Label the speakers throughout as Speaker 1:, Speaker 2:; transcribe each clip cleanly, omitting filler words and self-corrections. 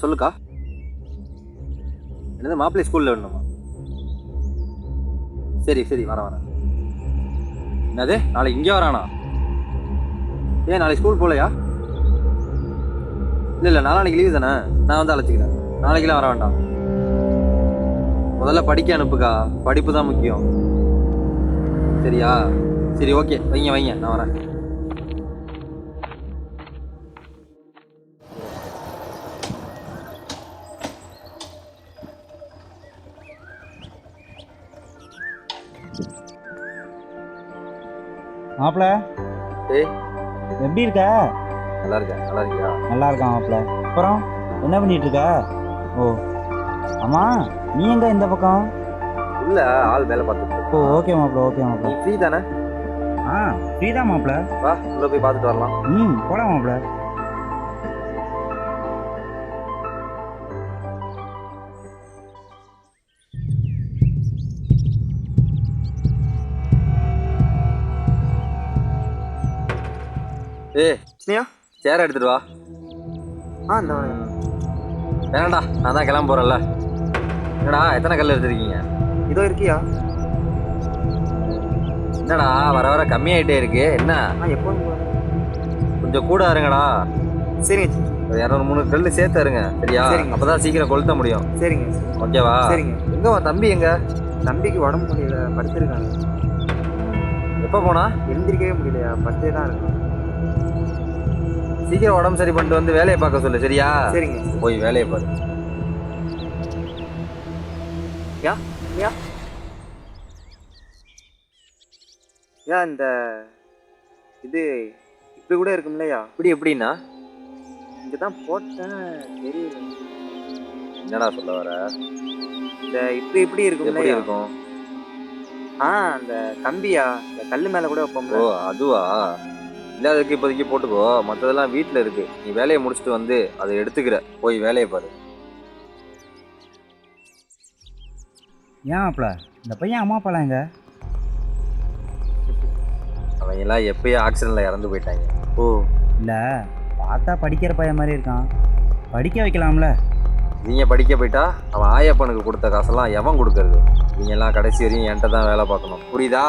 Speaker 1: சொல்லுக்கா. என்னது மாப்பிள்ளை ஸ்கூலில் வேணுமா? சரி சரி, வரேன். என்னது நாளைக்கு இங்கே வரானா? ஏன் நாளைக்கு ஸ்கூல் போகலையா? இல்லை நாளைக்கு லீவு தானே, நான் வந்து அழைச்சிக்கிறேன். நாளைக்கெல்லாம் வர வேண்டாம். முதல்ல படிக்க அனுப்புக்கா, படிப்பு தான் முக்கியம். சரியா? சரி ஓகே, வைங்க நான் வரேன்.
Speaker 2: மாப்பிள்ள
Speaker 1: ஏய்
Speaker 2: எப்படி இருக்க?
Speaker 1: நல்லா இருக்கியா?
Speaker 2: நல்லா இருக்கான் மாப்பிள்ள. அப்புறம் என்ன பண்ணிட்டு இருக்க? ஓ ஆமா, நீ எங்க இந்த பக்கம்?
Speaker 1: இல்ல ஆள் வேலை பார்த்துட்டு.
Speaker 2: ஓ ஓகே மாப்பிள்ள.
Speaker 1: நீ ஃப்ரீ தானே?
Speaker 2: ஃப்ரீ தான் மாப்பிள்ள.
Speaker 1: வா உள்ள போய் பார்த்துட்டு வரலாம்.
Speaker 2: போலாம் மாப்பிள்ள.
Speaker 1: ஏய் சேர எடுத்துட்டு வா. வேணாண்டா, நான் தான் கிளம்ப போறேன்ல. என்னடா எத்தனை கல் எடுத்துருக்கீங்க?
Speaker 3: இதோ இருக்கியா?
Speaker 1: என்னடா வர கம்மியாயிட்டே இருக்கு. என்ன
Speaker 3: எப்போ
Speaker 1: கொஞ்சம் கூட இருங்கடா.
Speaker 3: சரிங்க.
Speaker 1: 200-300 கல் சேர்த்து இருங்க. சரியா? அப்பதான் சீக்கிரம் கொளுத்த முடியும்.
Speaker 3: சரிங்க.
Speaker 1: ஓகேவா?
Speaker 3: சரிங்க.
Speaker 1: எங்க தம்பி எங்க?
Speaker 3: தம்பிக்கு உடம்பு முடியல, படுத்திருக்காங்க.
Speaker 1: எப்ப போனா?
Speaker 3: எழுந்திரிக்கவே முடியலையா, படுத்தே தான் இருக்கு.
Speaker 1: சீக்கிரம் உடம்பு சரி பண்ணிட்டு வந்து வேலையை பார்க்க சொல்லு. சரியா?
Speaker 3: சரிங்க.
Speaker 1: போய் வேலையை பாரு.
Speaker 3: இந்த இது இப்படி கூட இருக்கும் இல்லையா?
Speaker 1: இப்படி எப்படின்னா?
Speaker 3: இங்கதான் போட்டேன், தெரியல.
Speaker 1: என்னடா சொல்ல வர?
Speaker 3: இந்த இப்படி இருக்கும்.
Speaker 1: எப்படி இருக்கும்?
Speaker 3: அந்த கம்பியா, இந்த கல்லு மேல கூட வைப்போம்.
Speaker 1: ஓ அதுவா? இல்லாததுக்கு இப்போதைக்கு போட்டுக்கோ, மற்றதெல்லாம் வீட்டில் இருக்கு. நீ வேலையை முடிச்சுட்டு வந்து அதை எடுத்துக்கிற. போய் வேலையை பாரு.
Speaker 2: ஏன் மாப்பிள்ள, இந்த பையன் அம்மா அப்பாலாம் எங்க?
Speaker 1: அவங்க எல்லாம் எப்பயோ ஆக்சிடென்ட்ல இறந்து போயிட்டாங்க.
Speaker 2: ஓ இல்லை, பார்த்தா படிக்கிற பையன் மாதிரி இருக்கான். படிக்க வைக்கலாம்ல?
Speaker 1: நீங்க படிக்க போயிட்டா அவன் ஆயப்பனுக்கு கொடுத்த காசெல்லாம் எவன் கொடுக்கறது? நீங்க எல்லாம் கடைசி வரையும் என்கிட்ட தான் வேலை பார்க்கணும். புரியுதா?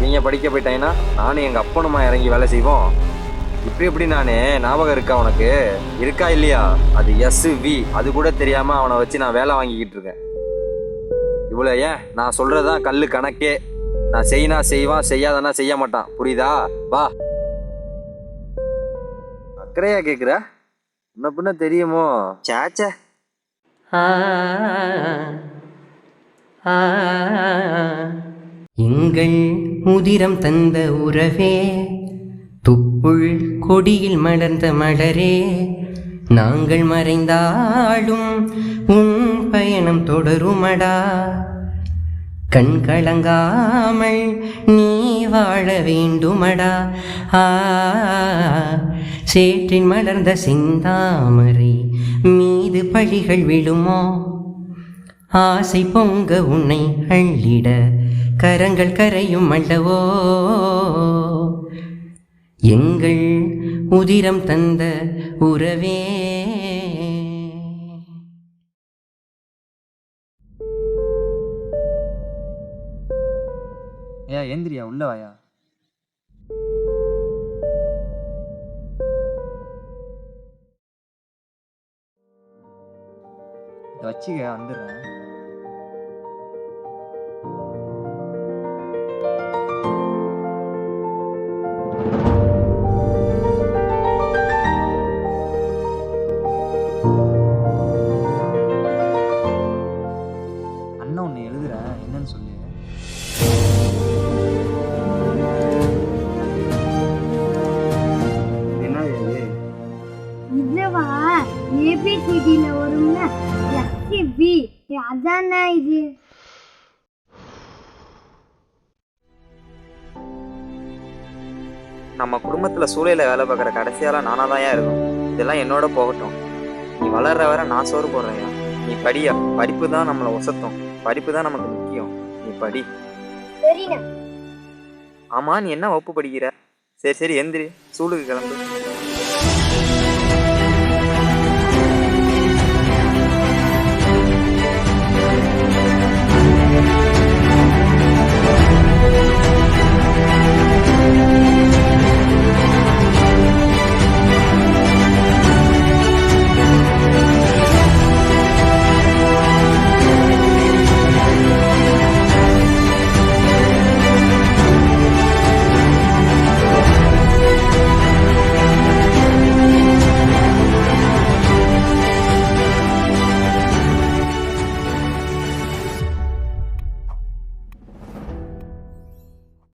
Speaker 1: நீங்க படிக்க போயிட்டாங்கன்னா நானும் எங்க அப்பனுமா இறங்கி வேலை செய்வோம். இப்படி நானே ஞாபகம் இருக்கா உனக்கு? இருக்கா இல்லையா? அது SV, அது கூட தெரியாம அவனை வச்சு நான் வேலை வாங்கிக்கிட்டு இருக்கேன். இவ்வளோ ஏன் நான் சொல்றதுதான் கல்லு கணக்கே. நான் செய்வான், செய்யாதனா செய்ய மாட்டான். புரியுதா? வா. அக்கறையா கேக்குற? உன்ன பின்ன தெரியுமோ?
Speaker 3: சாச்சா.
Speaker 4: எங்கள் உதிரம் தந்த உறவே, துப்புள் கொடியில் மலர்ந்த மலரே, நாங்கள் மறைந்தாலும் உன் பயணம் தொடருமடா. கண் கலங்காமல் நீ வாழ வேண்டுமடா. சேற்றின் மலர்ந்த செந்தாமரை மீது பழிகள் விழுமோ? ஆசை பொங்க உன்னை அள்ளிட கரங்கள் கரையும் அல்லவோ. எங்கள் உதிரம் தந்த உறவே.
Speaker 3: எந்திரியா, உள்ள வாயா. வச்சுக்க, வந்துடுறேன். அண்ணா ஒன்று எழுதுறேன், என்னன்னு சொல்லு. என்ன
Speaker 5: இதுவா? ABCDல வரும்னா SCB, அதானே இது?
Speaker 3: நம்ம குடும்பத்துல சூழல வேலை பார்க்குற கடைசியால நானா தான் இருக்கும். இதெல்லாம் என்னோட போகட்டும். நீ வளர்ற வர நான் சோறு போடுறேன். நீ படியா. படிப்பு தான் நம்மளை ஒசத்தும். படிப்பு தான் நமக்கு முக்கியம். நீ படி. ஆமா, நீ என்ன வகுப்பு படிக்கிற? சரி எந்திரி, ஸ்கூலுக்கு கிளம்பு.